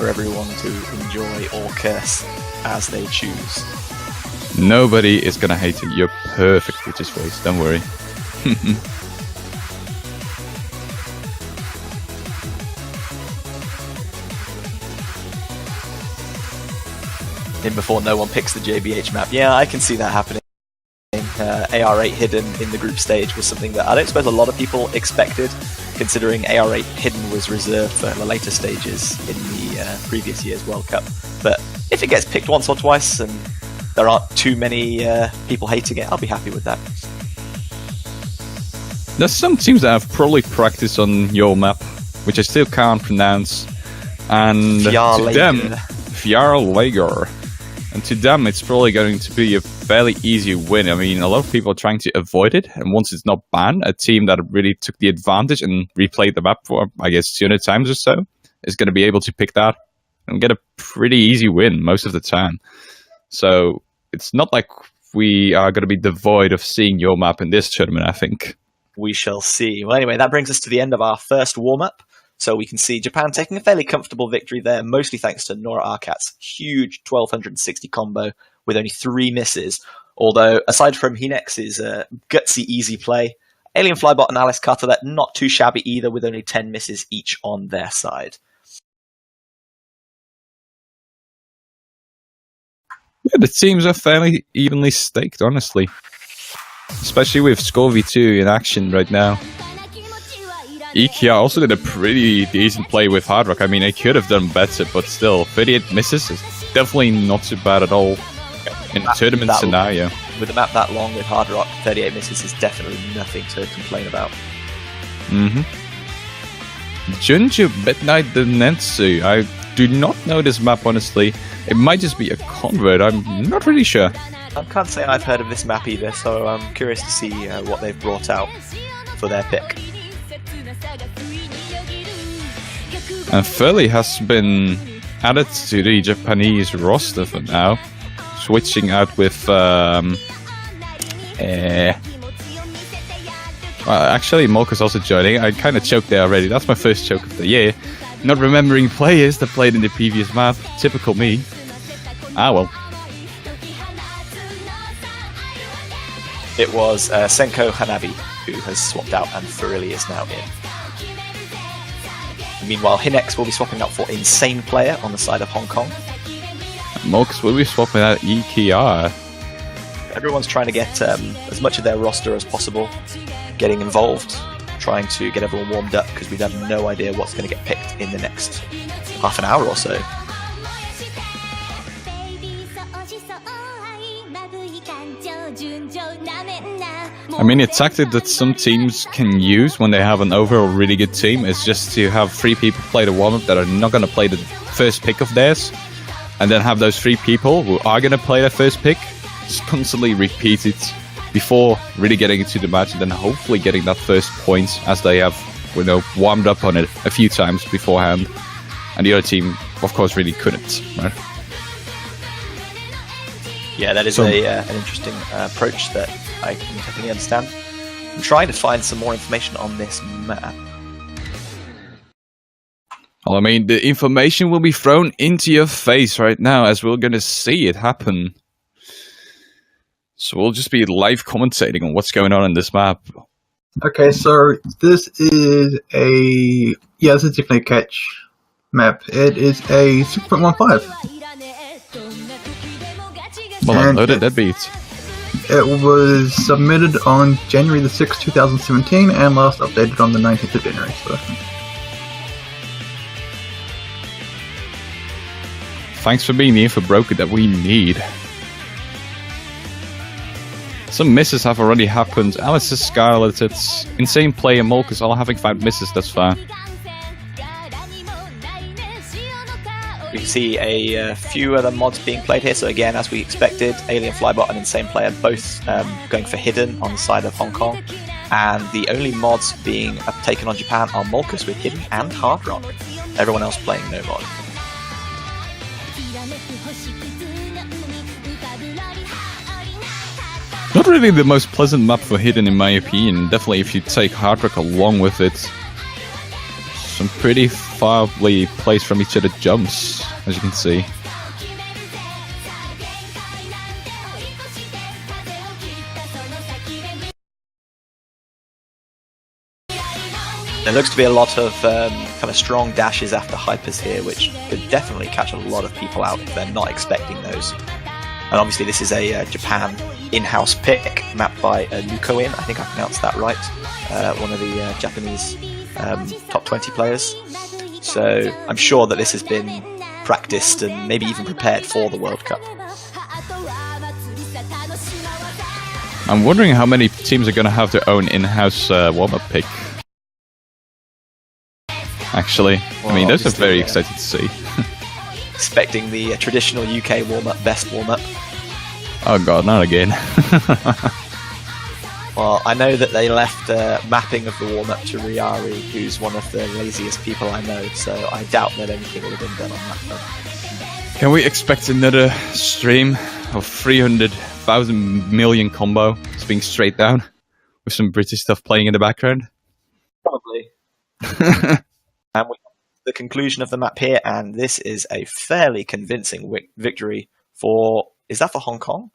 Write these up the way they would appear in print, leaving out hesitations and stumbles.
for everyone to enjoy or curse as they choose. Nobody is gonna hate it. You're perfect with this voice, don't worry. In before no one picks the JBH map. Yeah, I can see that happening. AR8 hidden in the group stage was something that I don't suppose a lot of people expected, considering AR8 hidden was reserved for the later stages in the previous year's World Cup. But if it gets picked once or twice and there aren't too many people hating it, I'll be happy with that. There's some teams that have probably practiced on your map, which I still can't pronounce, and to them, Fjarlager. And to them, it's probably going to be a fairly easy win. I mean, a lot of people are trying to avoid it, and once it's not banned, a team that really took the advantage and replayed the map for, I guess, 200 times or so, is going to be able to pick that and get a pretty easy win most of the time. So it's not like we are going to be devoid of seeing your map in this tournament, I think. We shall see. Well, anyway, that brings us to the end of our first warm-up. So we can see Japan taking a fairly comfortable victory there, mostly thanks to Nora Arkat's huge 1260 combo with only 3 misses. Although, aside from Hinex's gutsy easy play, Alien Flybot and Alice Carter, not too shabby either, with only 10 misses each on their side. Yeah, the teams are fairly evenly staked, honestly. Especially with Scorvy2 in action right now. Ikia also did a pretty decent play with Hard Rock. I mean, they could have done better, but still, 38 misses is definitely not too bad at all in a tournament scenario. With a map that long with Hard Rock, 38 misses is definitely nothing to complain about. Junju Midnight Denetsu. I do not know this map, honestly. It might just be a convert, I'm not really sure. I can't say I've heard of this map either, so I'm curious to see what they've brought out for their pick. And Furley has been added to the Japanese roster for now, switching out with actually Mocha's also joining. I kind of choked there already. That's my first choke of the year. Not remembering players that played in the previous map. Typical me. Ah well. It was Senko Hanabi who has swapped out, and Furilli is now in. Meanwhile, Hinex will be swapping out for Insane Player on the side of Hong Kong. Mox will be swapping out EKR. Everyone's trying to get as much of their roster as possible, getting involved, trying to get everyone warmed up, because we have no idea what's going to get picked in the next half an hour or so. I mean, a tactic that some teams can use when they have an overall really good team is just to have 3 people play the warm-up that are not going to play the first pick of theirs, and then have those 3 people who are going to play their first pick just constantly repeat it before really getting into the match, and then hopefully getting that first point as they have, you know, warmed up on it a few times beforehand. And the other team, of course, really couldn't, right? Yeah, that is an interesting approach that I can definitely understand. I'm trying to find some more information on this map. Well, I mean, the information will be thrown into your face right now as we're going to see it happen. So we'll just be live commentating on what's going on in this map. Okay, so this is this is definitely a catch map. It is a 6.15. Well, loaded that beat. It was submitted on January the 6th, 2017, and last updated on the 19th of January. So. Thanks for being the info broker that we need. Some misses have already happened. Alice is Scarlet, it's Insane Player, Molkus all having 5 misses, that's fine. We can see a few other mods being played here, so again, as we expected, Alien Flybot and Insane Player both going for Hidden on the side of Hong Kong, and the only mods being taken on Japan are Molkus with Hidden and Hard Rock. Everyone else playing no mod. Not really the most pleasant map for Hidden in my opinion, definitely if you take Hard Rock along with it. Some pretty far we place from each other jumps, as you can see. There looks to be a lot of kind of strong dashes after hypers here, which could definitely catch a lot of people out if they're not expecting those. And obviously this is a Japan in-house pick, mapped by Nukoin, I think I pronounced that right, one of the Japanese top 20 players. So I'm sure that this has been practiced and maybe even prepared for the World Cup. I'm wondering how many teams are going to have their own in-house warm-up pick. Actually, well, I mean, those are very exciting to see. Expecting the traditional UK warm-up, best warm-up. Oh god, not again. Well, I know that they left mapping of the warm-up to Riari, who's one of the laziest people I know, so I doubt that anything would have been done on that front. Can we expect another stream of 300,000 million combo just being straight down with some British stuff playing in the background? Probably. And we have the conclusion of the map here, and this is a fairly convincing victory for... Is that for Hong Kong?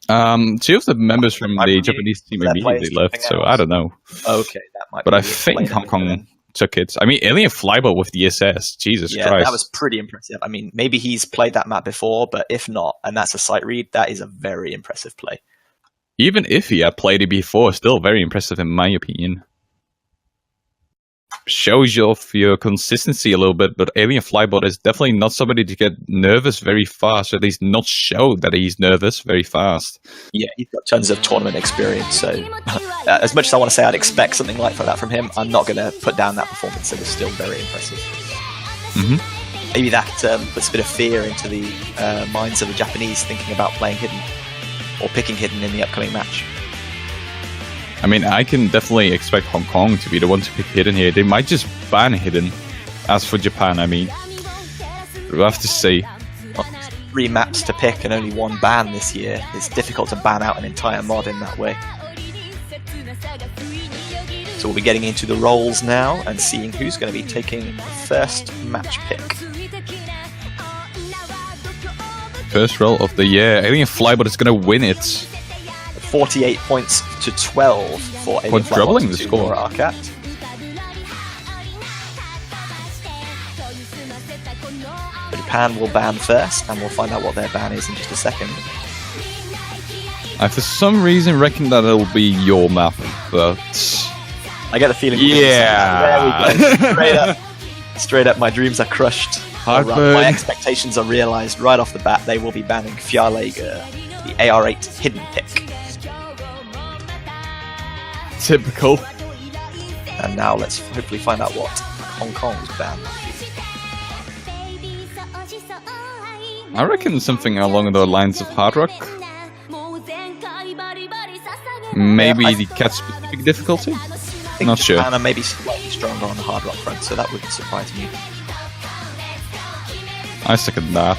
Two of the members from the Japanese team immediately left, so I don't know. Okay, that might. But I think Hong Kong took it. I mean, Alien Flyball with the SS. Jesus Christ. Yeah, that was pretty impressive. I mean, maybe he's played that map before, but if not, and that's a sight read, that is a very impressive play. Even if he had played it before, still very impressive in my opinion. Shows you off your consistency a little bit, but Alien Flybot is definitely not somebody to get nervous very fast, or at least not show that he's nervous very fast. Yeah, he's got tons of tournament experience, so as much as I want to say I'd expect something like that from him, I'm not going to put down that performance. It was still very impressive. Mm-hmm. Maybe that puts a bit of fear into the minds of the Japanese thinking about playing Hidden, or picking Hidden in the upcoming match. I mean, I can definitely expect Hong Kong to be the one to pick Hidden here. They might just ban Hidden. As for Japan, I mean, we'll have to see. Well, 3 maps to pick and only 1 ban this year. It's difficult to ban out an entire mod in that way. So we'll be getting into the roles now and seeing who's going to be taking the first match pick. First roll of the year. Alien Flybot is going to win it. 48 points to 12 for Alien Quadrupling the to score. Arcat. Japan will ban first, and we'll find out what their ban is in just a second. I for some reason reckon that it'll be your map, but I get the feeling. Yeah. There we go. Straight up, my dreams are crushed. My expectations are realised right off the bat. They will be banning Fjärlager, the AR8 Hidden pick. Typical. And now let's hopefully find out what Hong Kong's ban will be. I reckon something along the lines of Hard Rock. Maybe the cat specific difficulty? Not sure. Japan are maybe slightly stronger on the Hard Rock front, so that wouldn't surprise me. I second that.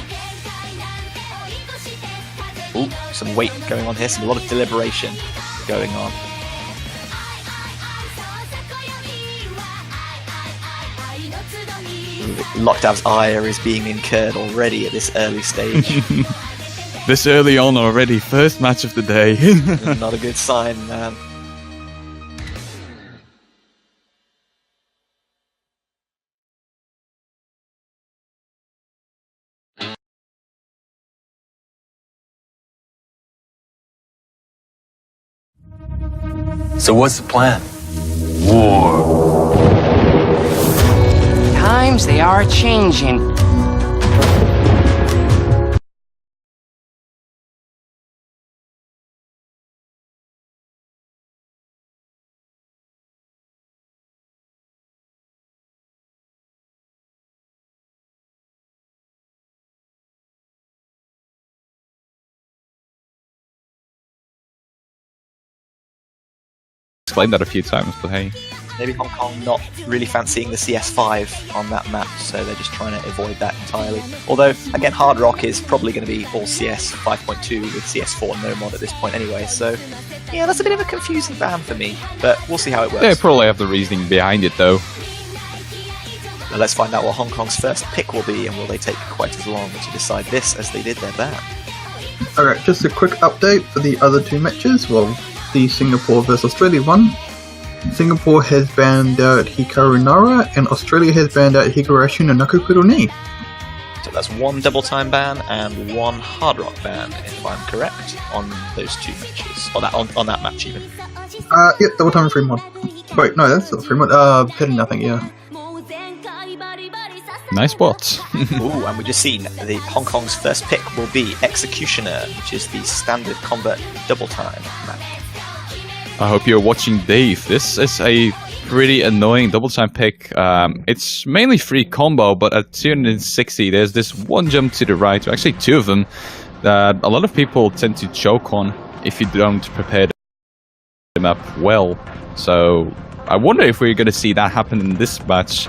Ooh, some weight going on here, a lot of deliberation going on. Lockdow's ire is being incurred already at this early stage. This early on already, first match of the day. Not a good sign, man. So what's the plan? War. Times they are changing. Explained that a few times, but hey. Maybe Hong Kong not really fancying the CS5 on that map, so they're just trying to avoid that entirely. Although, again, Hard Rock is probably going to be all CS 5.2 with CS4 no mod at this point anyway, so yeah, that's a bit of a confusing ban for me, but we'll see how it works. They probably have the reasoning behind it, though. Now let's find out what Hong Kong's first pick will be, and will they take quite as long to decide this as they did their ban? Alright, just a quick update for the other two matches. Well, the Singapore vs Australia one. Singapore has banned out Hikaru Nara, and Australia has banned out Higurashi no Nakukuroni. So that's one double time ban and one hard rock ban, if I'm correct, on those two matches. Or that on that match even. Yep, double time and free mod. Wait, no, that's not free mod. Petty nothing, yeah. Nice spot. Ooh, and we just seen the Hong Kong's first pick will be Executioner, which is the standard combat double time match. I hope you're watching Dave. This is a pretty annoying double time pick. It's mainly free combo, but at 260 there's this one jump to the right, or actually two of them, that a lot of people tend to choke on if you don't prepare the map well. So I wonder if we're going to see that happen in this match.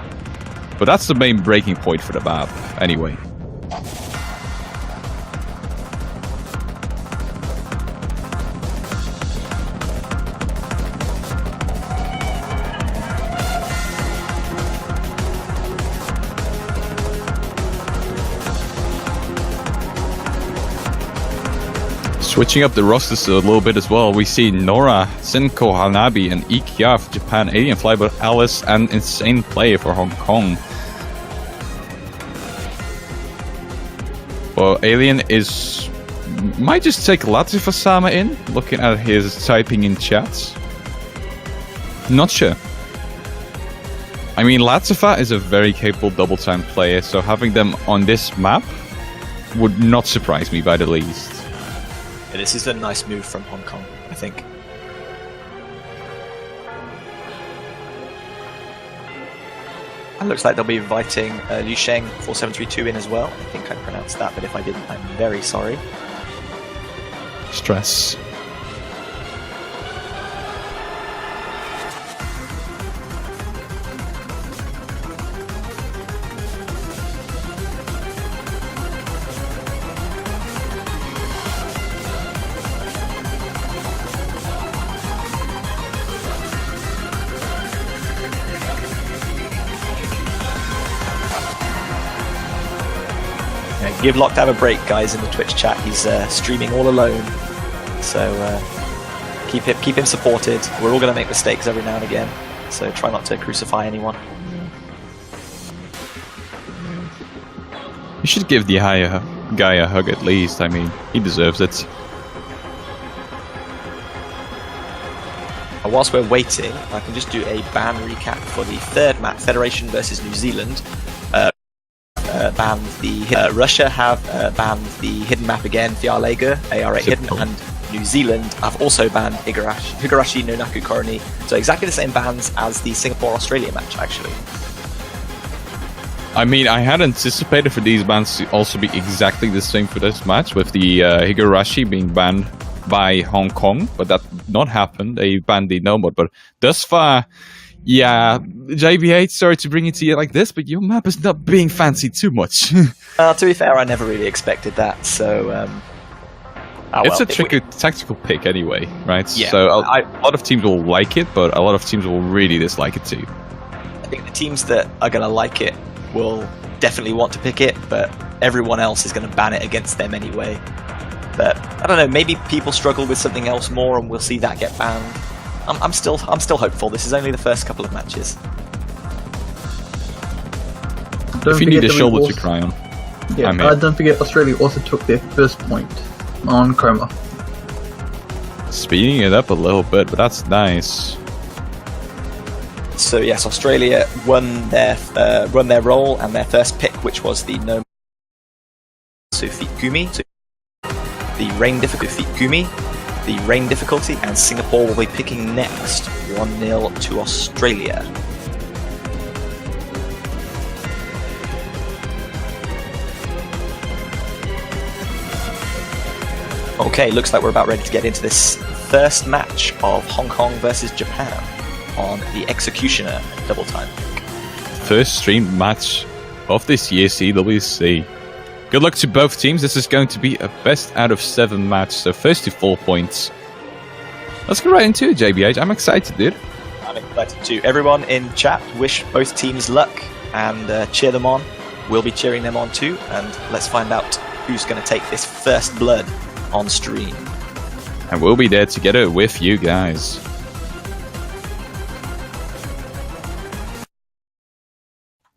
But that's the main breaking point for the map, anyway. Switching up the rosters a little bit as well, we see Nora, Senko Hanabi, and Ikia for Japan, Alien Fly, but Alice and Insane Play for Hong Kong. Well, Alien might just take Latifasama in, looking at his typing in chats. Not sure. I mean, Latifa is a very capable double time player, so having them on this map would not surprise me by the least. Yeah, this is a nice move from Hong Kong, I think. It looks like they'll be inviting Liu Sheng 4732 in as well. I think I pronounced that, but if I didn't, I'm very sorry. Stress. Give Lockdown a break, guys, in the Twitch chat. He's streaming all alone, so keep him supported. We're all going to make mistakes every now and again, so try not to crucify anyone. You should give the guy a hug at least. I mean, he deserves it. Whilst we're waiting, I can just do a ban recap for the third map, Federation versus New Zealand. Banned the Russia have banned the hidden map again, Fialega, AR8 hidden, and New Zealand have also banned Higurashi no Naku Koroni. So exactly the same bans as the Singapore-Australia match, actually. I mean, I had anticipated for these bans to also be exactly the same for this match, with the Higurashi being banned by Hong Kong, but that did not happen. They banned the no mod, but thus far, yeah, JB8, sorry to bring it to you like this, but your map is not being fancied too much. To be fair, I never really expected that, so... it's a tricky tactical pick anyway, right? Yeah, so a lot of teams will like it, but a lot of teams will really dislike it too. I think the teams that are going to like it will definitely want to pick it, but everyone else is going to ban it against them anyway. But, I don't know, maybe people struggle with something else more and we'll see that get banned. I'm still hopeful. This is only the first couple of matches. If you need a shoulder to cry on. Yeah, don't forget Australia also took their first point on Chroma. Speeding it up a little bit, but that's nice. So yes, Australia won their role and their first pick, which was the no Kumi, the rain difficulty, and Singapore will be picking next, 1-0 to Australia. Okay, looks like we're about ready to get into this first match of Hong Kong versus Japan on the Executioner double time. First streamed match of this year's CWC. Good luck to both teams. This is going to be a best out of 7 match, so first to 4 points. Let's get right into it, JBH. I'm excited, dude. I'm excited too. Everyone in chat, wish both teams luck. and cheer them on. We'll be cheering them on too, and let's find out who's going to take this first blood on stream. And we'll be there together with you guys.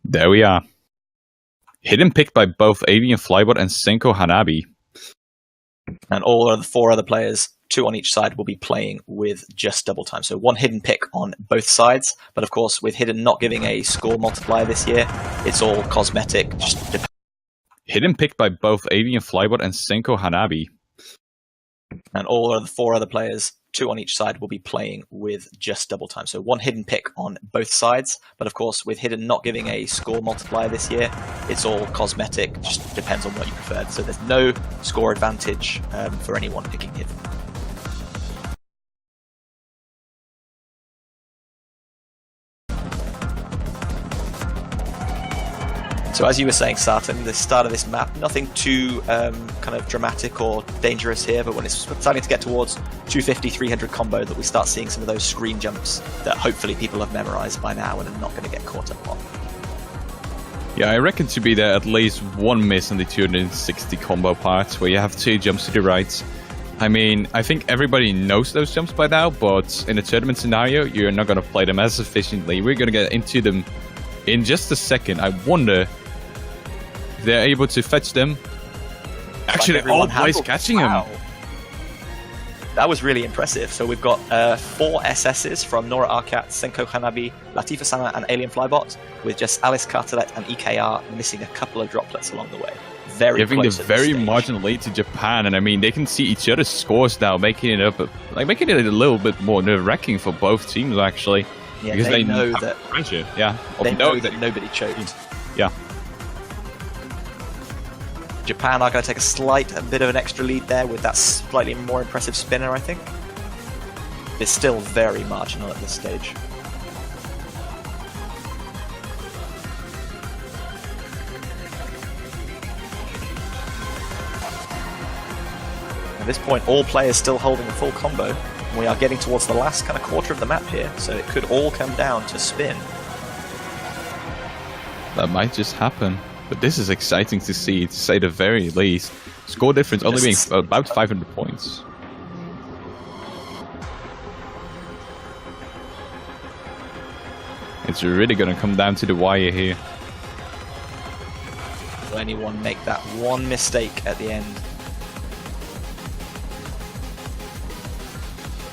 There we are. Hidden pick by both Avian Flybot and Senko Hanabi. And all of the 4 other players, 2 on each side, will be playing with just double time. So 1 hidden pick on both sides. But of course, with hidden not giving a score multiplier this year, it's all cosmetic. Hidden pick by both Avian Flybot and Senko Hanabi. And all of the 4 other players, 2 on each side, will be playing with just double time. So 1 hidden pick on both sides. But of course, with hidden not giving a score multiplier this year, it's all cosmetic. Just depends on what you preferred. So there's no score advantage for anyone picking hidden. So as you were saying, Sarton, the start of this map, nothing too kind of dramatic or dangerous here, but when it's starting to get towards 250, 300 combo that we start seeing some of those screen jumps that hopefully people have memorized by now and are not going to get caught up on. Yeah, I reckon to be there at least 1 miss on the 260 combo part, where you have 2 jumps to the right. I mean, I think everybody knows those jumps by now, but in a tournament scenario, you're not going to play them as efficiently. We're going to get into them in just a second. I wonder if they're able to fetch them. Actually, all boys catching him. That was really impressive. So we've got 4 SSs from Nora Arcat, Senko Hanabi, Latifa Sama, and Alien Flybot, with just Alice Cartelet and EKR missing a couple of droplets along the way. Very giving the close very marginal lead to Japan, and I mean they can see each other's scores now, making it a little bit more nerve-wracking for both teams actually. Yeah, because they know that pressure. Yeah, they know that nobody choked. Yeah. Japan are going to take a bit of an extra lead there with that slightly more impressive spinner, I think. It's still very marginal at this stage. At this point, all players still holding a full combo. We are getting towards the last kind of quarter of the map here, so it could all come down to spin. That might just happen. But this is exciting to see, to say the very least. Score difference only being about 500 points. It's really going to come down to the wire here. Will anyone make that one mistake at the end?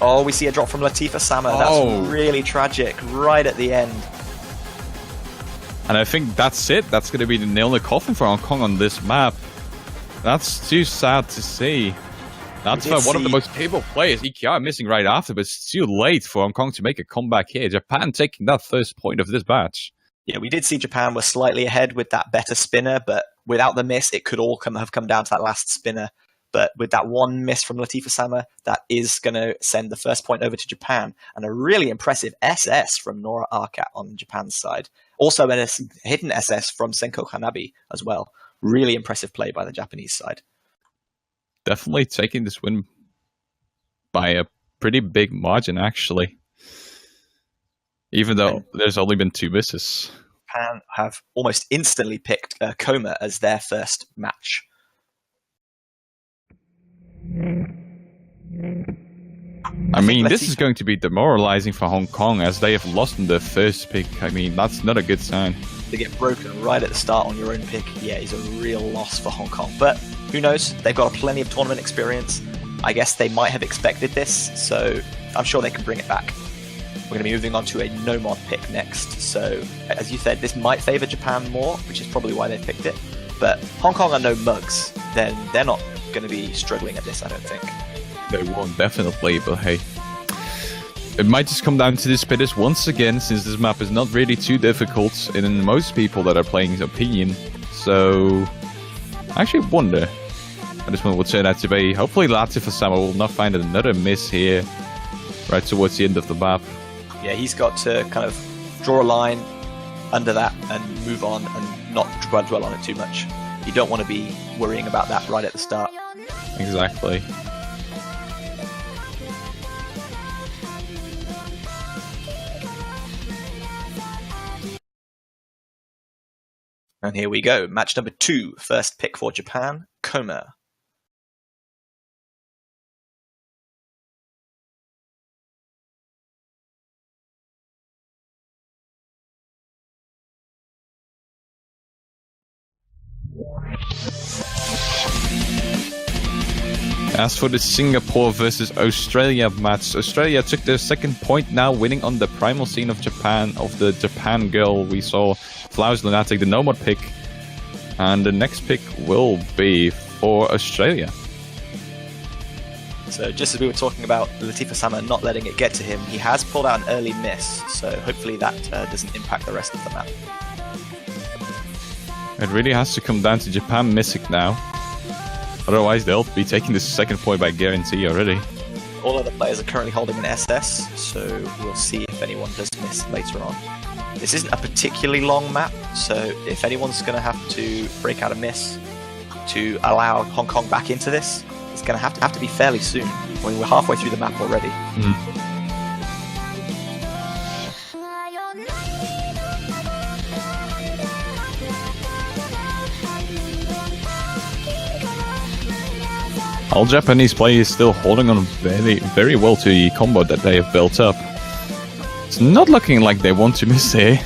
Oh, we see a drop from Latifa Sama. That's really tragic, right at the end. And I think that's it. That's going to be the nail in the coffin for Hong Kong on this map. That's too sad to see. That's why one of the most capable players, EKR, missing right after, but it's too late for Hong Kong to make a comeback here. Japan taking that first point of this match. Yeah, we did see Japan was slightly ahead with that better spinner, but without the miss, it could all have come down to that last spinner. But with that one miss from Latifa Sama, that is going to send the first point over to Japan. And a really impressive SS from Nora Arcat on Japan's side. Also a hidden SS from Senko Hanabi as well. Really impressive play by the Japanese side. Definitely taking this win by a pretty big margin, actually. Even though there's only been 2 misses. Japan have almost instantly picked Koma as their first match. I mean, this is going to be demoralizing for Hong Kong as they have lost in their first pick. I mean, that's not a good sign. To get broken right at the start on your own pick, yeah, is a real loss for Hong Kong. But who knows? They've got plenty of tournament experience. I guess they might have expected this, so I'm sure they can bring it back. We're going to be moving on to a no-mod pick next. So, as you said, this might favor Japan more, which is probably why they picked it. But Hong Kong are no mugs. Then they're not going to be struggling at this, I don't think. They won't, definitely, but hey. It might just come down to the spitters once again, since this map is not really too difficult in most people that are playing's opinion. So, I actually wonder how this one will turn out to be. Hopefully Latifa Sama will not find another miss here, right towards the end of the map. Yeah, he's got to kind of draw a line under that and move on and not dwell on it too much. You don't want to be worrying about that right at the start. Exactly. And here we go. Match number 2. First pick for Japan, Koma. As for the Singapore versus Australia match, Australia took their second point now, winning on the primal scene of Japan, of the Japan girl. We saw Flowers Luna take the Nomad pick, and the next pick will be for Australia. So just as we were talking about Latifa Sama not letting it get to him, he has pulled out an early miss, so hopefully that doesn't impact the rest of the map. It really has to come down to Japan missing now. Otherwise, they'll be taking the second point by guarantee already. All other players are currently holding an SS, so we'll see if anyone does miss later on. This isn't a particularly long map, so if anyone's going to have to break out a miss to allow Hong Kong back into this, it's going to have to be fairly soon. I mean, we're halfway through the map already. All Japanese players still holding on very well to the combo that they have built up. It's not looking like they want to miss here.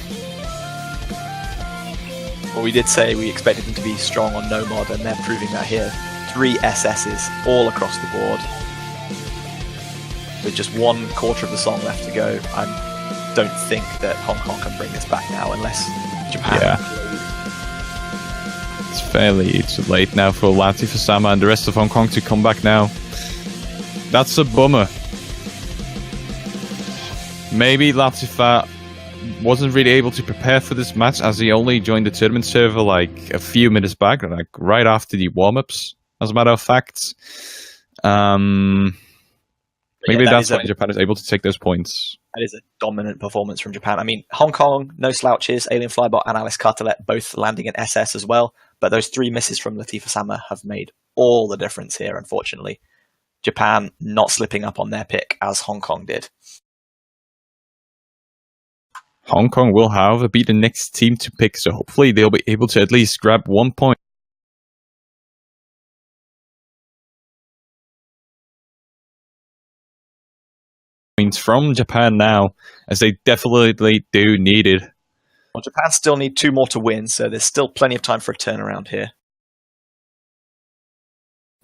Well, we did say we expected them to be strong on no mod, and they're proving that here. 3 SSs all across the board. With just 1/4 of the song left to go, I don't think that Hong Kong can bring this back now unless Japan... Yeah. It's fairly too late now for Latifa Sama and the rest of Hong Kong to come back now. That's a bummer. Maybe Latifa wasn't really able to prepare for this match, as he only joined the tournament server like a few minutes back, like right after the warm-ups, as a matter of fact. Maybe that's why Japan is able to take those points. That is a dominant performance from Japan. I mean, Hong Kong, no slouches, Alien Flybot and Alice Cartelet both landing an SS as well, but those 3 misses from Latifa Sama have made all the difference here, unfortunately. Japan not slipping up on their pick, as Hong Kong did. Hong Kong will, however, be the next team to pick, so hopefully they'll be able to at least grab 1 point. From Japan now, as they definitely do need it. Well, Japan still need 2 more to win, so there's still plenty of time for a turnaround here.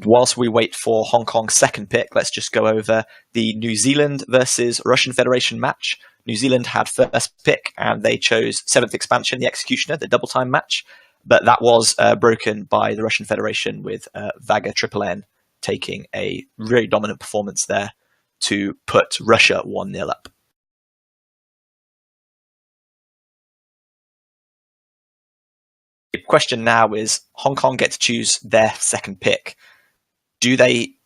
Whilst we wait for Hong Kong's second pick, let's just go over the New Zealand versus Russian Federation match. New Zealand had first pick, and they chose 7th Expansion, the Executioner, the double time match, but that was broken by the Russian Federation with Vaga Triple N taking a very dominant performance there to put Russia 1-0 up. The question now is, Hong Kong get to choose their second pick. Do they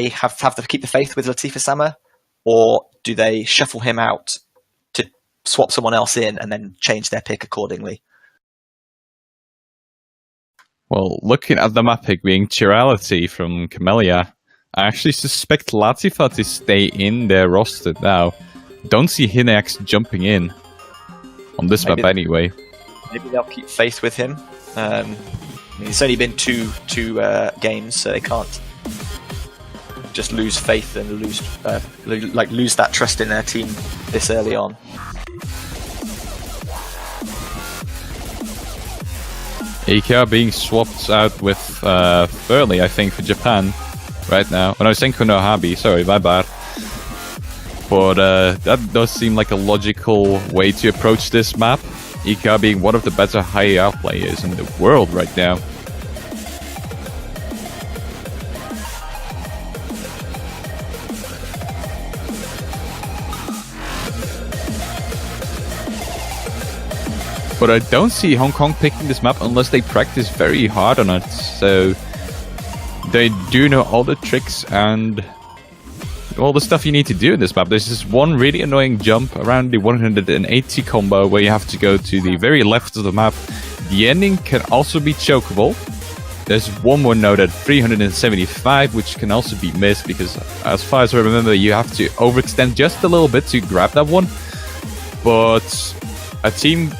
have to keep the faith with Latifa Sama, or do they shuffle him out to swap someone else in and then change their pick accordingly? Well, looking at the map pick being Chirality from Camellia, I actually suspect Latifa to stay in their roster now. Don't see Hinex jumping in on this map anyway. Maybe they'll keep faith with him. I mean, it's only been two games, so they can't just lose faith and lose that trust in their team this early on. AKR being swapped out with Furley, I think, for Japan right now. Oh no, Senko no Habi, sorry, my bad. But that does seem like a logical way to approach this map. AKR being one of the better high-AR players in the world right now. But I don't see Hong Kong picking this map unless they practice very hard on it. So they do know all the tricks and all the stuff you need to do in this map. There's this one really annoying jump around the 180 combo where you have to go to the very left of the map. The ending can also be chokeable. There's one more note at 375, which can also be missed because, as far as I remember, you have to overextend just a little bit to grab that one. But a team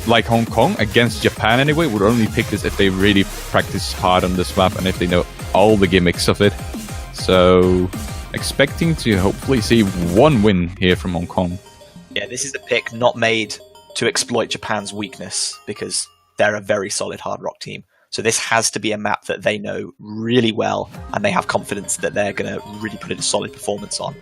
like Hong Kong against Japan anyway, would only pick this if they really practice hard on this map and if they know all the gimmicks of it. So, expecting to hopefully see one win here from Hong Kong. Yeah, this is a pick not made to exploit Japan's weakness, because they're a very solid hard rock team. So this has to be a map that they know really well, and they have confidence that they're going to really put in a solid performance on.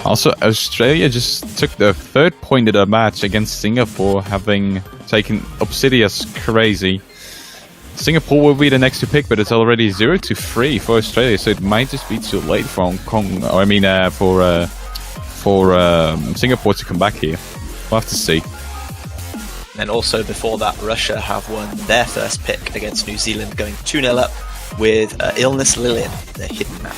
Also, Australia just took the 3rd point of the match against Singapore, having taken Obsidia's crazy. Singapore will be the next to pick, but it's already 0-3 for Australia, so it might just be too late for Hong Kong. Or I mean, for Singapore to come back here. We'll have to see. And also before that, Russia have won their first pick against New Zealand, going 2-0 up with Illness Lilin, the hidden map.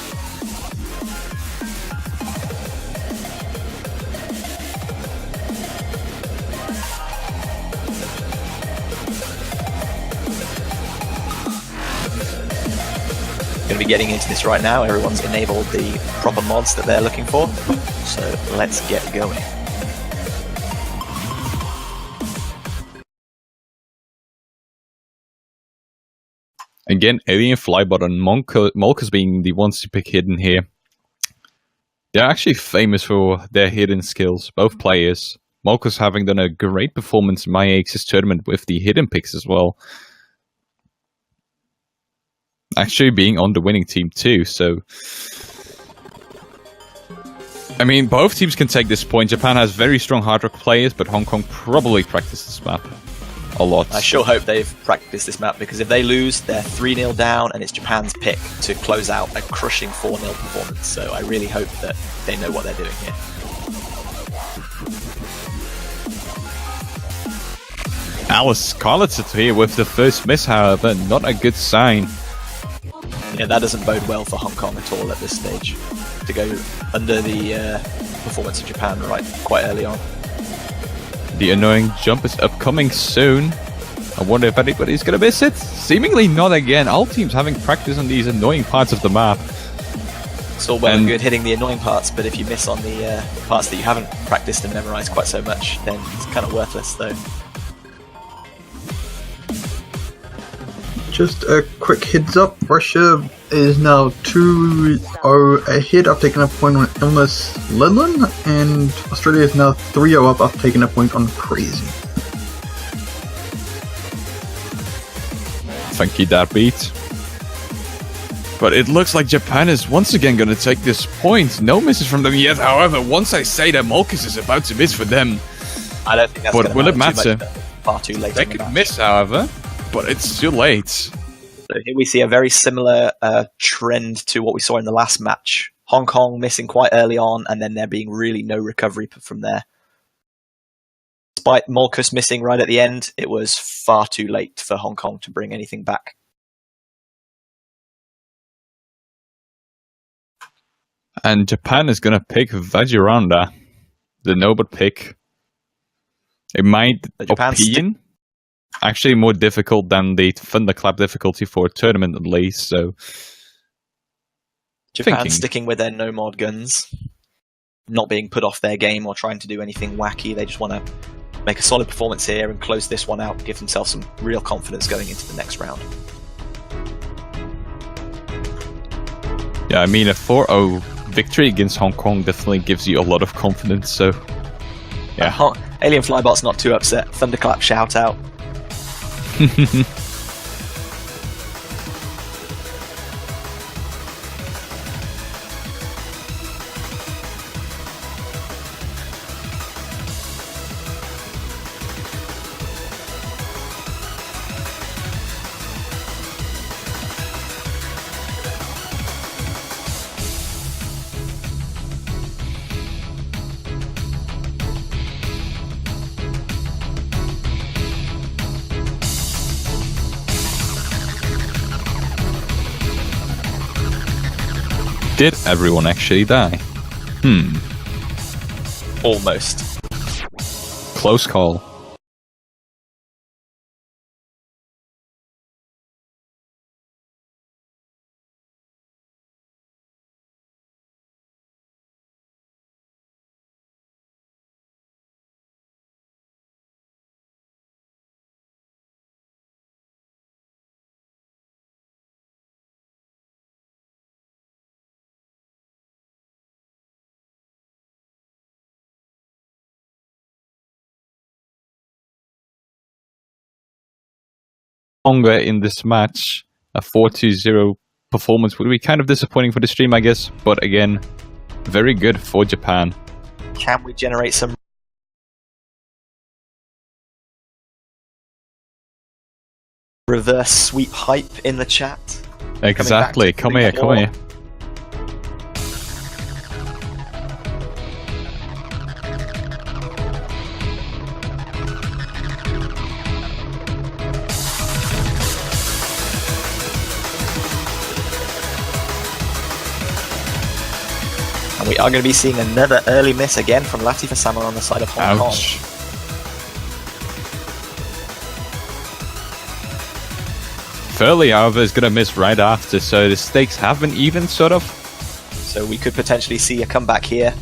Going to be getting into this right now. Everyone's enabled the proper mods that they're looking for, so let's get going. Again, Alien Flybot and Molkus being the ones to pick hidden here. They're actually famous for their hidden skills, both players. Molkus having done a great performance in my Axis tournament with the hidden picks as well. Actually being on the winning team too, so... I mean, both teams can take this point. Japan has very strong hard rock players, but Hong Kong probably practiced this map a lot. I sure hope they've practiced this map, because if they lose, they're 3-0 down, and it's Japan's pick to close out a crushing 4-0 performance. So I really hope that they know what they're doing here. Alice Scarlet's here with the first miss, however, not a good sign. Yeah, that doesn't bode well for Hong Kong at all at this stage, to go under the performance of Japan quite early on. The annoying jump is upcoming soon. I wonder if anybody's gonna miss it. Seemingly not again. All teams having practice on these annoying parts of the map. It's all well and good hitting the annoying parts, but if you miss on the parts that you haven't practiced and memorized quite so much, then it's kind of worthless though. Just a quick heads up, Russia is now 2-0 ahead after taking a point on Illness Lilin, and Australia is now 3-0 up after taking a point on Crazy. Thank you, that beat. But it looks like Japan is once again going to take this point. No misses from them yet, however, once I say that Molkus is about to miss for them... I don't think that's but will it matter? Far too late. They could miss, however. But it's too late. So here we see a very similar trend to what we saw in the last match. Hong Kong missing quite early on, and then there being really no recovery from there. Despite Molkus missing right at the end, it was far too late for Hong Kong to bring anything back. And Japan is going to pick Vajiranda, the noble pick. It might opinion. Actually more difficult than the Thunderclap difficulty for a tournament at least, so... Japan sticking with their no-mod guns, not being put off their game or trying to do anything wacky. They just want to make a solid performance here and close this one out, give themselves some real confidence going into the next round. Yeah, I mean, a 4-0 victory against Hong Kong definitely gives you a lot of confidence, so... Yeah. Alien Flybot's not too upset. Thunderclap shout out. Did everyone actually die? Almost. Close call. longer in this match. A 4-0 performance would be kind of disappointing for the stream, I guess. But again, very good for Japan. Can we generate some reverse sweep hype in the chat? Exactly. Come here. And we are going to be seeing another early miss again from Latifah on the side of Hong Kong. Furley, however, is going to miss right after, so the stakes have been even, sort of. So we could potentially see a comeback here.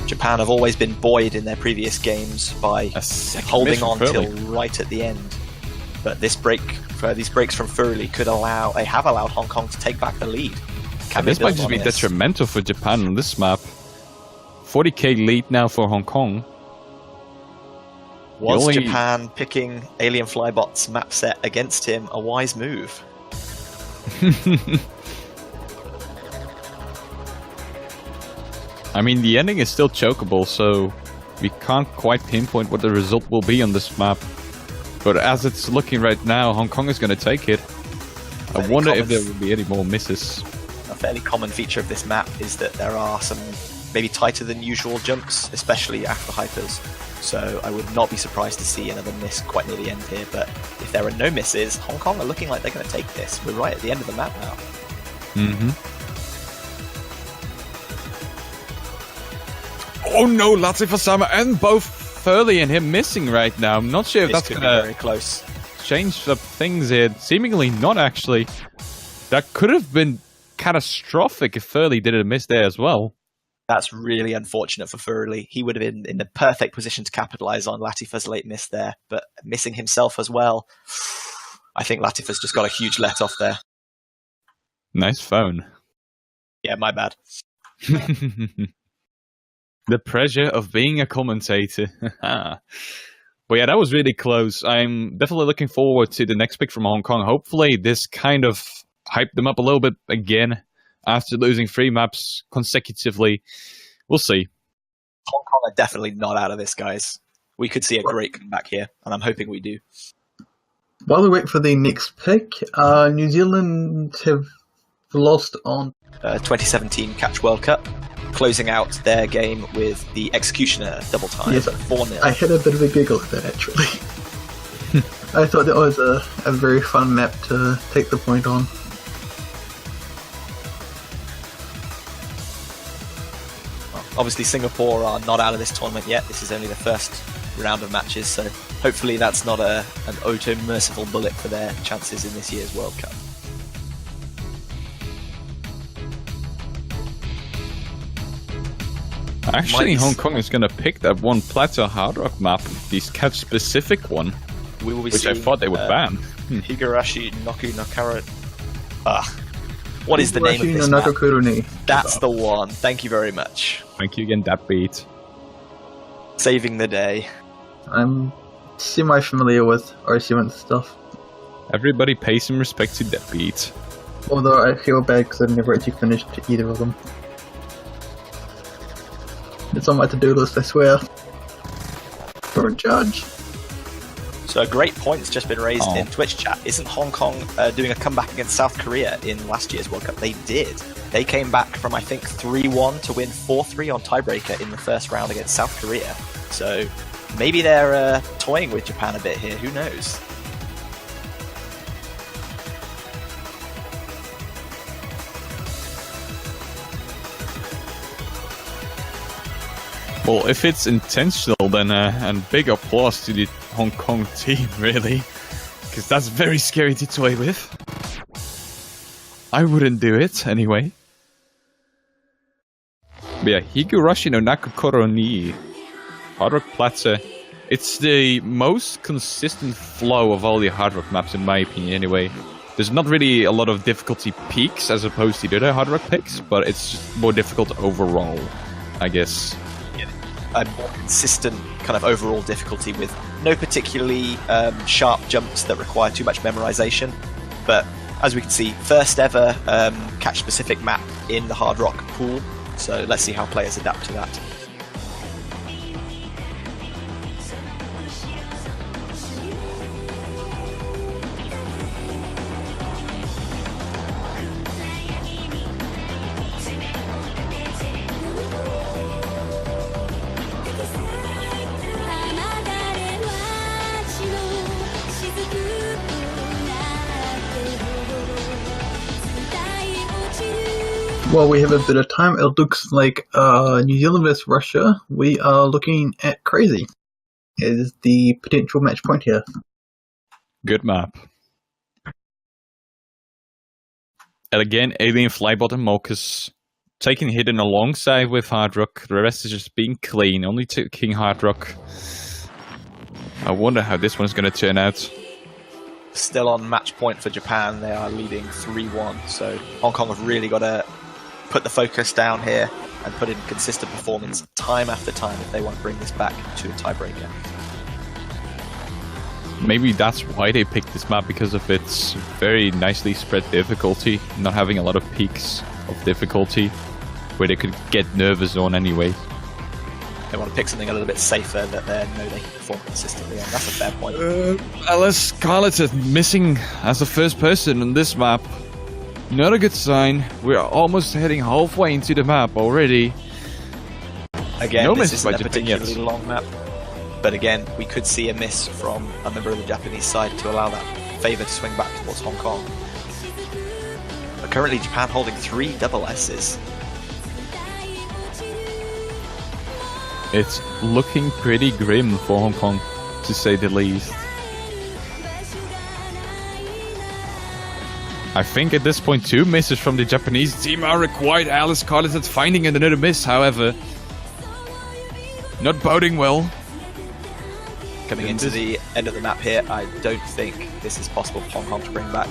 Japan have always been buoyed in their previous games by holding on till right at the end. But this these breaks from Furley have allowed Hong Kong to take back the lead. This might just be detrimental for Japan on this map. 40k lead now for Hong Kong. Was Japan picking Alien Flybot's map set against him a wise move? I mean, the ending is still chokeable, so we can't quite pinpoint what the result will be on this map. But as it's looking right now, Hong Kong is going to take it. I wonder if there will be any more misses. A fairly common feature of this map is that there are some maybe tighter than usual jumps, especially after hypers. So I would not be surprised to see another miss quite near the end here. But if there are no misses, Hong Kong are looking like they're going to take this. We're right at the end of the map now. Oh no, Latifah and both Furley and him missing right now. I'm not sure if that's going to very close. Change up things here. Seemingly not, actually. That could have been catastrophic if Furley did a miss there as well. That's really unfortunate for Furley. He would have been in the perfect position to capitalize on Latifah's late miss there, but missing himself as well. I think Latifah's just got a huge let off there. Nice phone. Yeah, my bad. The pressure of being a commentator. But yeah, that was really close. I'm definitely looking forward to the next pick from Hong Kong. Hopefully this kind of hyped them up a little bit again after losing 3 maps consecutively. We'll see. Hong Kong are definitely not out of this, guys. We could see a great comeback here, and I'm hoping we do. While we wait for the next pick, New Zealand have lost on 2017 Catch World Cup, closing out their game with the Executioner double time. Yes, 4-0. I had a bit of a giggle at that, actually. I thought that was a very fun map to take the point on. Obviously, Singapore are not out of this tournament yet. This is only the first round of matches, so hopefully that's not an auto-merciful bullet for their chances in this year's World Cup. Actually, Hong Kong is going to pick that one Plateau Hard Rock map, the catch-specific one, we will be which seeing, I thought they would ban. Higurashi Noku Nakara... what is the name of this map? That's the one. Thank you very much. Thank you again, that beat. Saving the day. I'm semi-familiar with RC1 stuff. Everybody pay some respect to that beat. Although I feel bad because I've never actually finished either of them. It's on my to-do list, I swear. For a judge. So a great point's just been raised in Twitch chat. Isn't Hong Kong doing a comeback against South Korea in last year's World Cup? They did. They came back from, I think, 3-1 to win 4-3 on tiebreaker in the first round against South Korea. So maybe they're toying with Japan a bit here. Who knows? Well, if it's intentional, then and big applause to the Hong Kong team, really. Because that's very scary to toy with. I wouldn't do it, anyway. But yeah, Higurashi no Nakakoro ni Hard Rock Plaza. It's the most consistent flow of all the Hard Rock maps, in my opinion, anyway. There's not really a lot of difficulty peaks as opposed to the other Hard Rock picks, but it's just more difficult overall, I guess. a more consistent kind of overall difficulty with no particularly sharp jumps that require too much memorization. But as we can see, first ever catch-specific map in the Hard Rock pool. So let's see how players adapt to that. While we have a bit of time, it looks like New Zealand vs Russia. We are looking at Crazy as the potential match point here. Good map. And again, Alien, Flybot, and Mokus taking hidden alongside with Hard Rock. The rest is just being clean. Only taking Hard Rock. I wonder how this one's going to turn out. Still on match point for Japan. They are leading 3-1. So Hong Kong have really got to put the focus down here and put in consistent performance time after time if they want to bring this back to a tiebreaker. Maybe that's why they picked this map, because of its very nicely spread difficulty, not having a lot of peaks of difficulty where they could get nervous on anyway. They want to pick something a little bit safer that they know they can perform consistently on. That's a fair point. Alice Scarlett is missing as the first person on this map. Not a good sign. We're almost heading halfway into the map already. Again, no this miss isn't by a Japan particularly yet. long map. But again, we could see a miss from a member of the Japanese side to allow that favour to swing back towards Hong Kong. But currently Japan holding 3 double S's. It's looking pretty grim for Hong Kong, to say the least. I think at this point 2 misses from the Japanese team are required. Alice Scarlett is finding another miss, however. Not boding well. Coming into the end of the map here, I don't think this is possible for Hong Kong to bring back.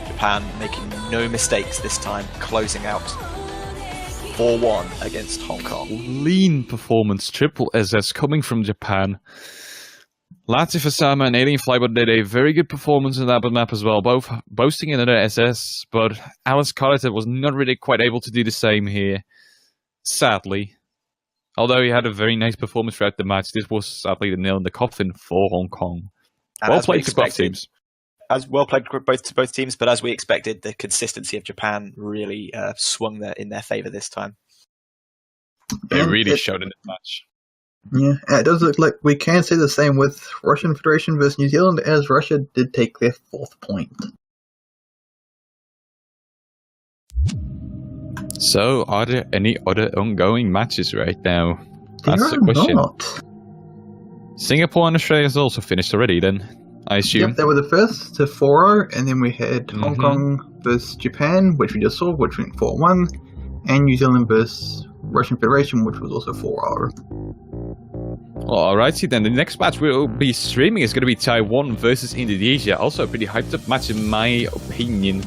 Japan making no mistakes this time, closing out 4-1 against Hong Kong. Lean performance, triple SS coming from Japan. Latif Asama and Alien Flybot did a very good performance in that map as well, both boasting another SS, but Alice Carter was not really quite able to do the same here, sadly. Although he had a very nice performance throughout the match, this was sadly the nail in the coffin for Hong Kong. And well played to both teams. As well played to both teams, but as we expected, the consistency of Japan really swung in their favour this time. They really showed in this match. Yeah, and it does look like we can say the same with Russian Federation versus New Zealand, as Russia did take their 4th point. So, are there any other ongoing matches right now? There That's the are question. not. Singapore and Australia has also finished already then, I assume. Yep, they were the first to 4-0, and then we had Hong Kong versus Japan, which we just saw, which went 4-1, and New Zealand versus Russian Federation, which was also 4-0. Alrighty then, the next match we'll be streaming is going to be Taiwan versus Indonesia. Also a pretty hyped up match in my opinion.